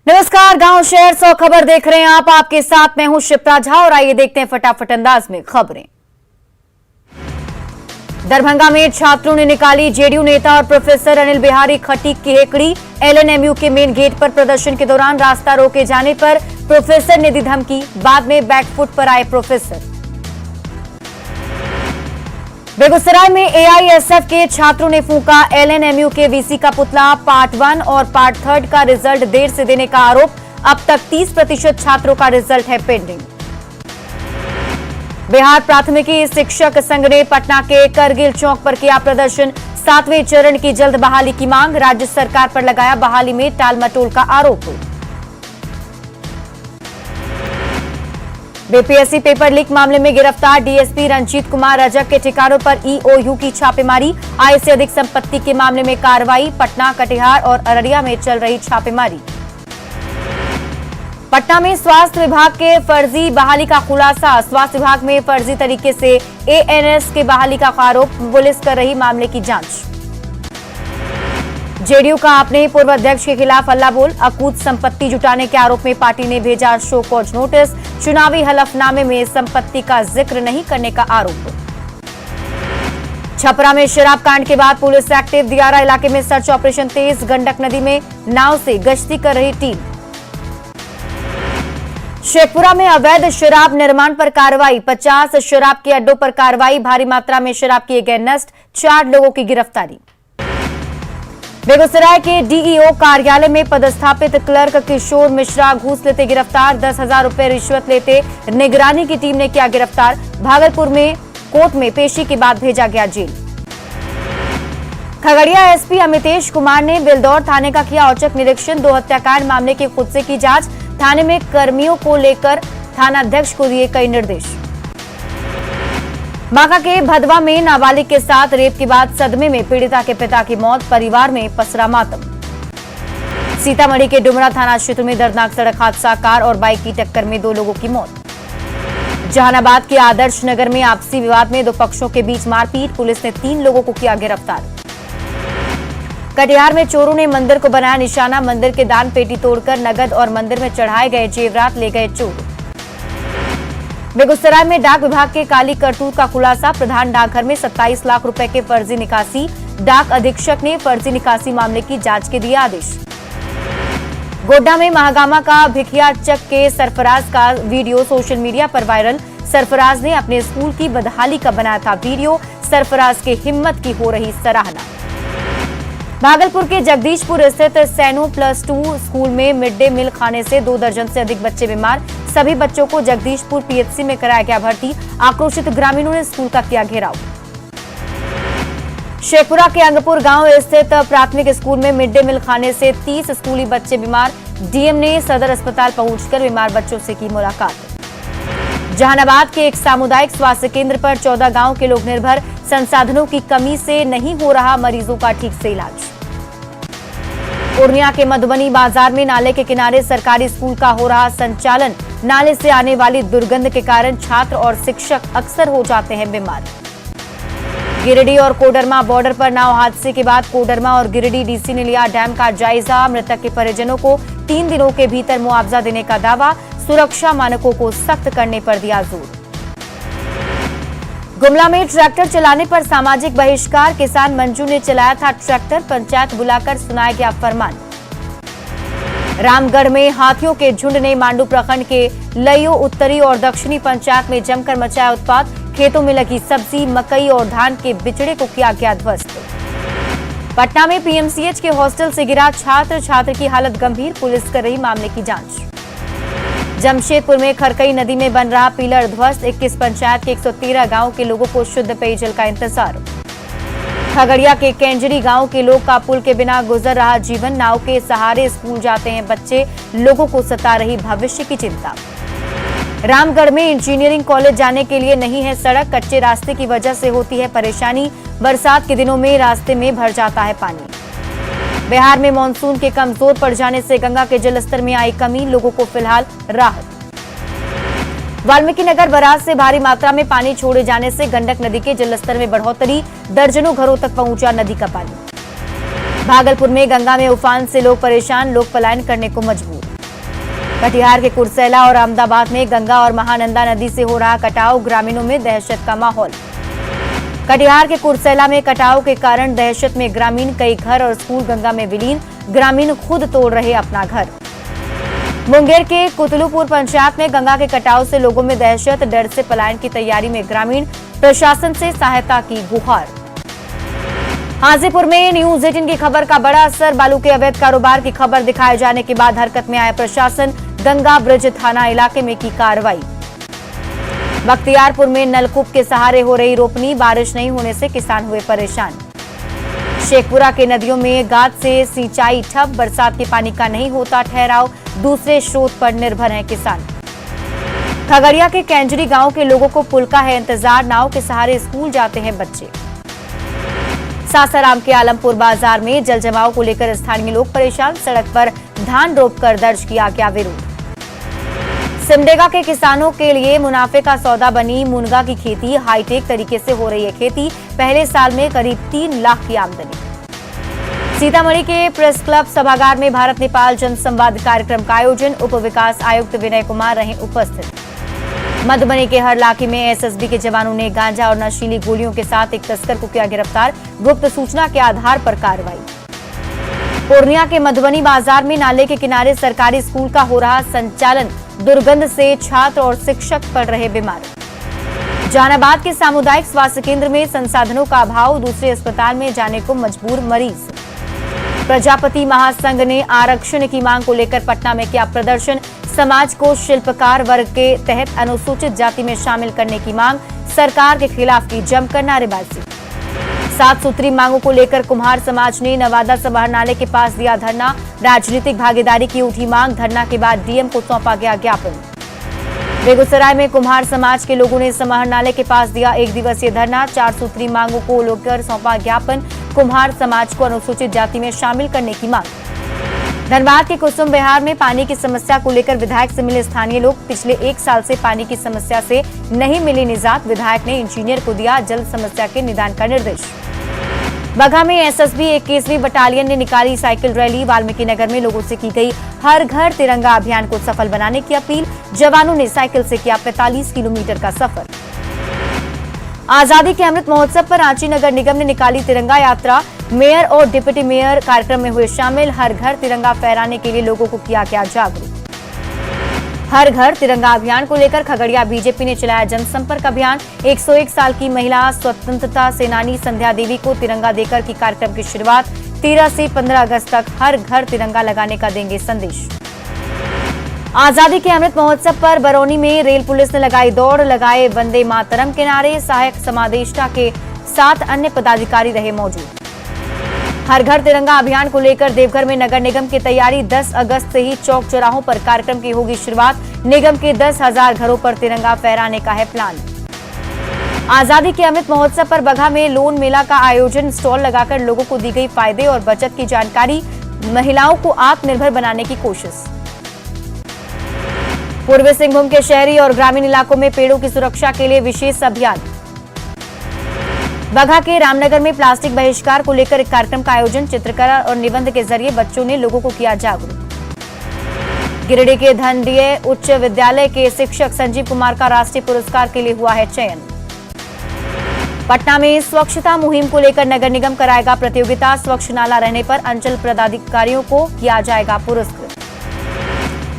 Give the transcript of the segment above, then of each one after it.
नमस्कार, गांव शहर 100 खबर देख रहे हैं आप। आपके साथ मैं हूं शिप्रा झा और आइए देखते हैं फटाफट अंदाज में खबरें। दरभंगा में छात्रों ने निकाली जेडीयू नेता और प्रोफेसर अनिल बिहारी खटीक की हेकड़ी। एलएनएमयू के मेन गेट पर प्रदर्शन के दौरान रास्ता रोके जाने पर प्रोफेसर ने दी धमकी। बाद में बैकफुट पर आए प्रोफेसर। बेगूसराय में एआईएसएफ के छात्रों ने फूंका एलएनएमयू के वीसी का पुतला। पार्ट 1 और पार्ट 3 का रिजल्ट देर से देने का आरोप। अब तक 30% छात्रों का रिजल्ट है पेंडिंग। बिहार प्राथमिकी शिक्षक संघ ने पटना के करगिल चौक पर किया प्रदर्शन। 7वें चरण की जल्द बहाली की मांग। राज्य सरकार पर लगाया बहाली में टालमटोल का आरोप। बीपीएससी पेपर लीक मामले में गिरफ्तार डीएसपी रंजीत कुमार रजक के ठिकानों पर ईओयू की छापेमारी। आय से अधिक संपत्ति के मामले में कार्रवाई। पटना, कटिहार और अररिया में चल रही छापेमारी। पटना में स्वास्थ्य विभाग के फर्जी बहाली का खुलासा। स्वास्थ्य विभाग में फर्जी तरीके से एएनएस के बहाली का आरोप। पुलिस कर रही मामले की जांच। जेडीयू का अपने ही पूर्व अध्यक्ष के खिलाफ हल्लाबोल। अकूत संपत्ति जुटाने के आरोप में पार्टी ने भेजा शो कॉज नोटिस। चुनावी हलफनामे में संपत्ति का जिक्र नहीं करने का आरोप। छपरा में शराब कांड के बाद पुलिस एक्टिव। दियारा इलाके में सर्च ऑपरेशन तेज। गंडक नदी में नाव से गश्ती कर रही टीम। शेखपुरा में अवैध शराब निर्माण पर कार्रवाई। 50 शराब के अड्डों पर कार्रवाई। भारी मात्रा में शराब किए गए नष्ट। 4 लोगों की गिरफ्तारी। बेगूसराय के डीईओ कार्यालय में पदस्थापित क्लर्क किशोर मिश्रा घूस लेते गिरफ्तार। 10,000 रुपए रिश्वत लेते निगरानी की टीम ने किया गिरफ्तार। भागलपुर में कोर्ट में पेशी के बाद भेजा गया जेल। खगड़िया एसपी अमितेश कुमार ने बेलदौर थाने का किया औचक निरीक्षण। 2 हत्याकांड मामले की खुद से की जांच। थाने में कर्मियों को लेकर थानाध्यक्ष को दिए कई निर्देश। बांका के भदवा में नाबालिग के साथ रेप के बाद सदमे में पीड़िता के पिता की मौत। परिवार में पसरा मातम। सीतामढ़ी के डुमरा थाना क्षेत्र में दर्दनाक सड़क हादसा। कार और बाइक की टक्कर में 2 लोगों की मौत। जहानाबाद के आदर्श नगर में आपसी विवाद में 2 पक्षों के बीच मारपीट। पुलिस ने 3 लोगों को किया गिरफ्तार। कटिहार में चोरों ने मंदिर को बनाया निशाना। मंदिर के दान पेटी तोड़कर नगद और मंदिर में चढ़ाए गए जेवरात ले गए चोर। बेगूसराय में डाक विभाग के काली करतूत का खुलासा। प्रधान डाकघर में 27 लाख रुपए के फर्जी निकासी। डाक अधीक्षक ने फर्जी निकासी मामले की जांच के दिए आदेश। गोड्डा में महागामा का भिखिया चक के सरफराज का वीडियो सोशल मीडिया पर वायरल। सरफराज ने अपने स्कूल की बदहाली का बनाया था वीडियो। सरफराज की हिम्मत की हो रही सराहना। भागलपुर के जगदीशपुर स्थित सैनो +2 स्कूल में मिड डे मील खाने से 2 दर्जन से अधिक बच्चे बीमार। सभी बच्चों को जगदीशपुर पीएचसी में कराया गया भर्ती। आक्रोशित ग्रामीणों ने स्कूल का किया घेराव। शेखपुरा के अंगपुर गांव स्थित प्राथमिक स्कूल में मिड डे मील खाने से 30 स्कूली बच्चे बीमार। डीएम ने सदर अस्पताल पहुंचकर बीमार बच्चों से की मुलाकात। जहानाबाद के एक सामुदायिक स्वास्थ्य केंद्र पर 14 गांव के लोग निर्भर। संसाधनों की कमी से नहीं हो रहा मरीजों का ठीक से इलाज। पूर्णिया के मधुबनी बाजार में नाले के किनारे सरकारी स्कूल का हो रहा संचालन। नाले से आने वाली दुर्गंध के कारण छात्र और शिक्षक अक्सर हो जाते हैं बीमार। गिरिडीह और कोडरमा बॉर्डर पर नाव हादसे के बाद कोडरमा और गिरिडीह डीसी ने लिया डैम का जायजा। मृतक के परिजनों को 3 दिनों के भीतर मुआवजा देने का दावा। सुरक्षा मानकों को सख्त करने पर दिया जोर। गुमला में ट्रैक्टर चलाने पर सामाजिक बहिष्कार। किसान मंजू ने चलाया था ट्रैक्टर। पंचायत बुलाकर सुनाया गया फरमान। रामगढ़ में हाथियों के झुंड ने मांडू प्रखंड के लयो उत्तरी और दक्षिणी पंचायत में जमकर मचाया उत्पात। खेतों में लगी सब्जी, मकई और धान के बिचड़े को किया गया ध्वस्त। पटना में पीएमसीएच के हॉस्टल से गिरा छात्र की हालत गंभीर। पुलिस कर रही मामले की जांच। जमशेदपुर में खरकई नदी में बन रहा पिलर ध्वस्त। 21 पंचायत के 113 गांव के लोगों को शुद्ध पेयजल का इंतजार। खगड़िया के केंजरी गांव के लोग का पुल के बिना गुजर रहा जीवन। नाव के सहारे स्कूल जाते हैं बच्चे। लोगों को सता रही भविष्य की चिंता। रामगढ़ में इंजीनियरिंग कॉलेज जाने के लिए नहीं है सड़क। कच्चे रास्ते की वजह से होती है परेशानी। बरसात के दिनों में रास्ते में भर जाता है पानी। बिहार में मानसून के कमजोर पड़ जाने से गंगा के जलस्तर में आई कमी। लोगों को फिलहाल राहत। वाल्मीकिनगर बराज से भारी मात्रा में पानी छोड़े जाने से गंडक नदी के जलस्तर में बढ़ोतरी। दर्जनों घरों तक पहुंचा नदी का पानी। भागलपुर में गंगा में उफान से लोग परेशान। लोग पलायन करने को मजबूर। कटिहार के कुर्सेला और अहमदाबाद में गंगा और महानंदा नदी से हो रहा कटाव, ग्रामीणों में दहशत का माहौल। कटिहार के कुर्सेला में कटाव के कारण दहशत में ग्रामीण, कई घर और स्कूल गंगा में विलीन, ग्रामीण खुद तोड़ रहे अपना घर। मुंगेर के कुतलुपुर पंचायत में गंगा के कटाव से लोगों में दहशत, डर से पलायन की तैयारी में ग्रामीण, प्रशासन से सहायता की गुहार। हाजीपुर में न्यूज 18 की खबर का बड़ा असर, बालू के अवैध कारोबार की खबर दिखाए जाने के बाद हरकत में आया प्रशासन, गंगा ब्रिज थाना इलाके में की कार्रवाई। बख्तियारपुर में नलकूप के सहारे हो रही रोपनी, बारिश नहीं होने से किसान हुए परेशान। शेखपुरा के नदियों में गाद से सिंचाई ठप, बरसात के पानी का नहीं होता ठहराव, दूसरे स्रोत पर निर्भर हैं किसान। खगड़िया के कैंजरी गांव के लोगों को पुल का है इंतजार, नाव के सहारे स्कूल जाते हैं बच्चे। सासाराम के आलमपुर बाजार में जल जमाव को लेकर स्थानीय लोग परेशान, सड़क पर धान रोककर दर्ज किया गया विरोध। सिमडेगा के किसानों के लिए मुनाफे का सौदा बनी मुनगा की खेती, हाईटेक तरीके से हो रही है खेती, पहले साल में करीब 3 लाख की आमदनी। सीतामढ़ी के प्रेस क्लब सभागार में भारत नेपाल जनसंवाद कार्यक्रम का आयोजन, उप विकास आयुक्त विनय कुमार रहे उपस्थित। मधुबनी के हरलाखी में एसएसबी के जवानों ने गांजा और नशीली गोलियों के साथ एक तस्कर को किया गिरफ्तार, गुप्त सूचना के आधार पर कार्रवाई। पूर्णिया के मधुबनी बाजार में नाले के किनारे सरकारी स्कूल का हो रहा संचालन, दुर्गंध से छात्र और शिक्षक पड़ रहे बीमार। जहानाबाद के सामुदायिक स्वास्थ्य केंद्र में संसाधनों का अभाव, दूसरे अस्पताल में जाने को मजबूर मरीज। प्रजापति महासंघ ने आरक्षण की मांग को लेकर पटना में किया प्रदर्शन, समाज को शिल्पकार वर्ग के तहत अनुसूचित जाति में शामिल करने की मांग, सरकार के खिलाफ की जमकर नारेबाजी। 7 सूत्री मांगों को लेकर कुम्हार समाज ने नवादा समाहरणालय के पास दिया धरना, राजनीतिक भागीदारी की उठी मांग, धरना के बाद डीएम को सौंपा गया ज्ञापन। बेगूसराय में कुम्हार समाज के लोगों ने समाहरणालय के पास दिया 1 दिवसीय धरना, 4 सूत्री मांगों को लेकर सौंपा ज्ञापन, कुम्हार समाज को अनुसूचित जाति में शामिल करने की मांग। धनबाद के कुसुम विहार में पानी की समस्या को लेकर विधायक से मिले स्थानीय लोग, पिछले 1 साल से पानी की समस्या से नहीं मिली निजात, विधायक ने इंजीनियर को दिया जल समस्या के निदान का निर्देश। बगहा में एसएसबी 21वीं बटालियन ने निकाली साइकिल रैली, वाल्मीकि नगर में लोगों से की गई हर घर तिरंगा अभियान को सफल बनाने की अपील, जवानों ने साइकिल से किया 45 किलोमीटर का सफर। आजादी के अमृत महोत्सव पर रांची नगर निगम ने निकाली तिरंगा यात्रा, मेयर और डिप्टी मेयर कार्यक्रम में हुए शामिल, हर घर तिरंगा फहराने के लिए लोगों को किया गया जागरूक। हर घर तिरंगा अभियान को लेकर खगड़िया बीजेपी ने चलाया जनसंपर्क अभियान, 101 साल की महिला स्वतंत्रता सेनानी संध्या देवी को तिरंगा देकर की कार्यक्रम की शुरुआत, 13 से 15 अगस्त तक हर घर तिरंगा लगाने का देंगे संदेश। आजादी के अमृत महोत्सव पर बरौनी में रेल पुलिस ने लगाई दौड़, लगाए वंदे मातरम के नारे, सहायक समादेष्टा के 7 अन्य पदाधिकारी रहे मौजूद। हर घर तिरंगा अभियान को लेकर देवघर में नगर निगम की तैयारी, 10 अगस्त से ही चौक चौराहों पर कार्यक्रम की होगी शुरुआत, निगम के 10,000 घरों पर तिरंगा फहराने का है प्लान। आजादी के अमृत महोत्सव पर बगहा में लोन मेला का आयोजन, स्टॉल लगाकर लोगों को दी गई फायदे और बचत की जानकारी, महिलाओं को आत्मनिर्भर बनाने की कोशिश। पूर्वी सिंहभूम के शहरी और ग्रामीण इलाकों में पेड़ों की सुरक्षा के लिए विशेष अभियान। बगहा के रामनगर में प्लास्टिक बहिष्कार को लेकर एक कार्यक्रम का आयोजन, चित्रकला और निबंध के जरिए बच्चों ने लोगों को किया जागरूक। गिरिडीह के धनडीह उच्च विद्यालय के शिक्षक संजीव कुमार का राष्ट्रीय पुरस्कार के लिए हुआ है चयन। पटना में स्वच्छता मुहिम को लेकर नगर निगम कराएगा प्रतियोगिता, स्वच्छ नाला रहने पर अंचल पदाधिकारियों को किया जाएगा पुरस्कृत।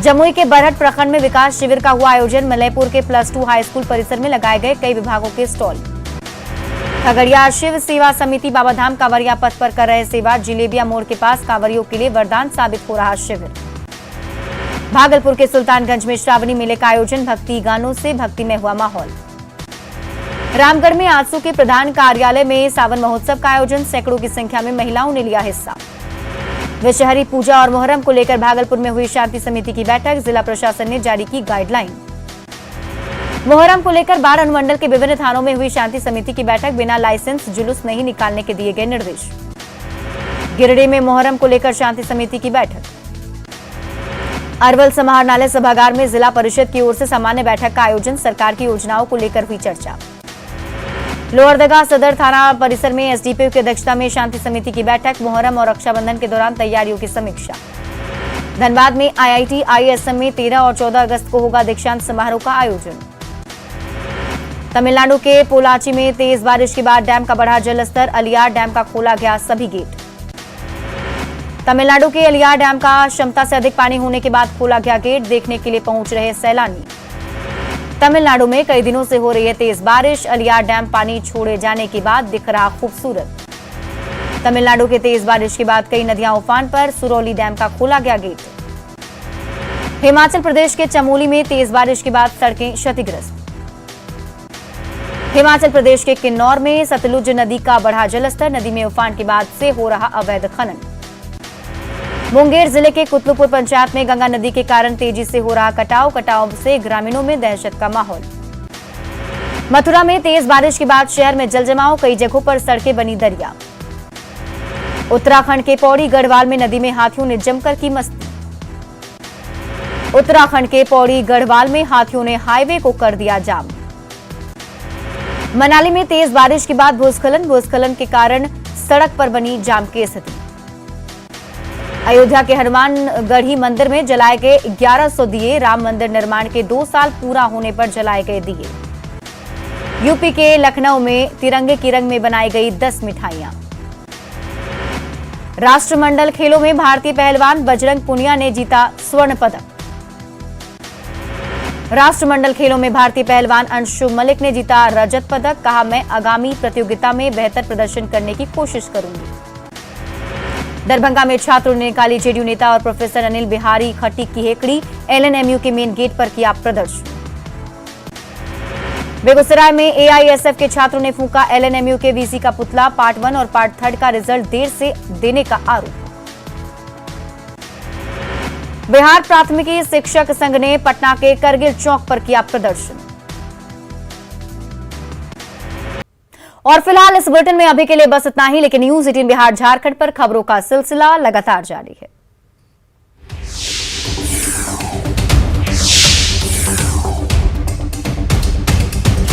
जमुई के बरहट प्रखंड में विकास शिविर का हुआ आयोजन, मलयपुर के +2 हाई स्कूल परिसर में लगाए गए कई विभागों के स्टॉल। खगड़िया शिव सेवा समिति बाबाधाम कांवरिया पथ पर कर रहे सेवा, जिलेबिया मोड़ के पास कांवरियों के लिए वरदान साबित हो रहा शिविर। भागलपुर के सुल्तानगंज में श्रावणी मेले का आयोजन, भक्ति गानों से भक्ति में हुआ माहौल। रामगढ़ में आजसू के प्रधान कार्यालय में सावन महोत्सव का आयोजन, सैकड़ों की संख्या में महिलाओं ने लिया हिस्सा। विषहरी पूजा और मोहर्रम को लेकर भागलपुर में हुई शांति समिति की बैठक, जिला प्रशासन ने जारी की गाइडलाइन। मोहर्रम को लेकर बाढ़ अनुमंडल के विभिन्न थानों में हुई शांति समिति की बैठक, बिना लाइसेंस जुलूस नहीं निकालने के दिए गए निर्देश। गिरिडीह में मोहर्रम को लेकर शांति समिति की बैठक। अरवल समाहरणालय सभागार में जिला परिषद की ओर से सामान्य बैठक का आयोजन, सरकार की योजनाओं को लेकर हुई चर्चा। लोहरदगा सदर थाना परिसर में एसडीपीओ की अध्यक्षता में शांति समिति की बैठक, मोहर्रम और रक्षाबंधन के दौरान तैयारियों की समीक्षा। धनबाद में IIT ISM में 13 और 14 अगस्त को होगा दीक्षांत समारोह का आयोजन। तमिलनाडु के पोलाची में तेज बारिश के बाद डैम का बढ़ा जलस्तर, अलियार डैम का खोला गया सभी गेट। तमिलनाडु के अलियार डैम का क्षमता से अधिक पानी होने के बाद खोला गया गेट, देखने के लिए पहुंच रहे सैलानी। तमिलनाडु में कई दिनों से हो रही है तेज बारिश, अलियार डैम पानी छोड़े जाने के बाद दिख रहा खूबसूरत। तमिलनाडु के तेज बारिश के बाद कई नदियां उफान पर, सुरौली डैम का खोला गया गेट। हिमाचल प्रदेश के चमोली में तेज बारिश के बाद सड़कें क्षतिग्रस्त। हिमाचल प्रदेश के किन्नौर में सतलुज नदी का बढ़ा जलस्तर, नदी में उफान के बाद से हो रहा अवैध खनन। मुंगेर जिले के कुतलुपुर पंचायत में गंगा नदी के कारण तेजी से हो रहा कटाव से ग्रामीणों में दहशत का माहौल। मथुरा में तेज बारिश के बाद शहर में जलजमाव, कई जगहों पर सड़कें बनी दरिया। उत्तराखंड के पौड़ी गढ़वाल में नदी में हाथियों ने जमकर की मस्ती। उत्तराखंड के पौड़ी गढ़वाल में हाथियों ने हाईवे को कर दिया जाम। मनाली में तेज बारिश के बाद भूस्खलन के कारण सड़क पर बनी जाम की स्थिति। अयोध्या के हनुमानगढ़ी मंदिर में जलाए गए 1100 दिए, राम मंदिर निर्माण के 2 साल पूरा होने पर जलाए गए दिए। यूपी के लखनऊ में तिरंगे की रंग में बनाई गई 10 मिठाइयां। राष्ट्रमंडल खेलों में भारतीय पहलवान बजरंग पुनिया ने जीता स्वर्ण पदक। राष्ट्रमंडल खेलों में भारतीय पहलवान अंशु मलिक ने जीता रजत पदक, कहा मैं आगामी प्रतियोगिता में बेहतर प्रदर्शन करने की कोशिश करूंगी। दरभंगा में छात्रों ने निकाली जेडीयू नेता और प्रोफेसर अनिल बिहारी खटीक की हेकड़ी, LNMU के मेन गेट पर किया प्रदर्शन। बेगूसराय में AISF के छात्रों ने फूंका LNMU के VC का पुतला, पार्ट 1 और पार्ट 3 का रिजल्ट देर से देने का आरोप। बिहार प्राथमिकी शिक्षक संघ ने पटना के करगिल चौक पर किया प्रदर्शन। और फिलहाल इस बुलेटिन में अभी के लिए बस इतना ही, लेकिन न्यूज़ 18 बिहार झारखंड पर खबरों का सिलसिला लगातार जारी है।